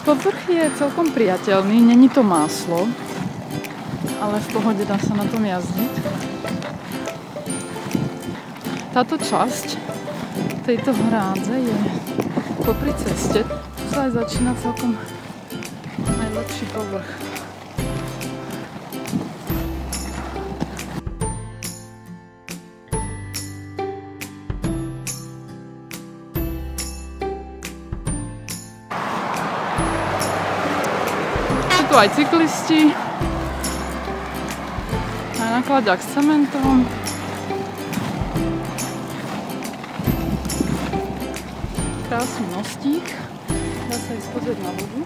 Povrch je celkom priateľný, není to máslo, ale v pohode dá sa na tom jazdiť. Táto časť tejto hrádze je popri ceste. Tu sa aj začína celkom najlepší povrch. Sú tu aj cyklisti, aj nakladiak s cementom. Krásny mostík, dá sa ísť pozrieť na vodu.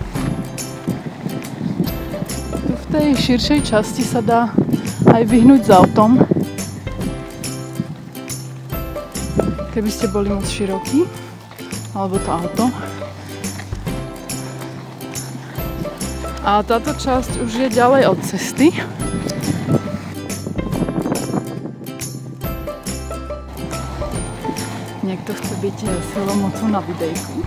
Tu v tej širšej časti sa dá aj vyhnúť s autom, keby ste boli moc širokí, alebo to auto. A táto časť už je ďalej od cesty. Niekto chce byť silomocou na videjku.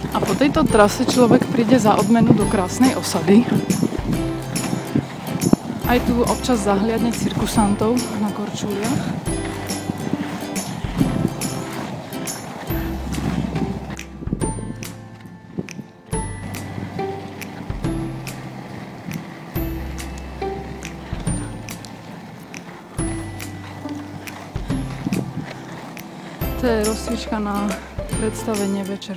A po tejto trase človek príde za odmenu do krásnej osady. Aj tu občas zahliadne cirkusantov na korčuliach. To je rozcvička na predstavenie večer.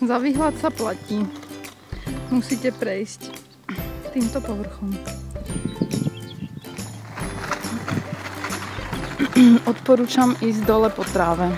Za výhľad sa platí. Musíte prejsť týmto povrchom. Odporúčam ísť dole po tráve.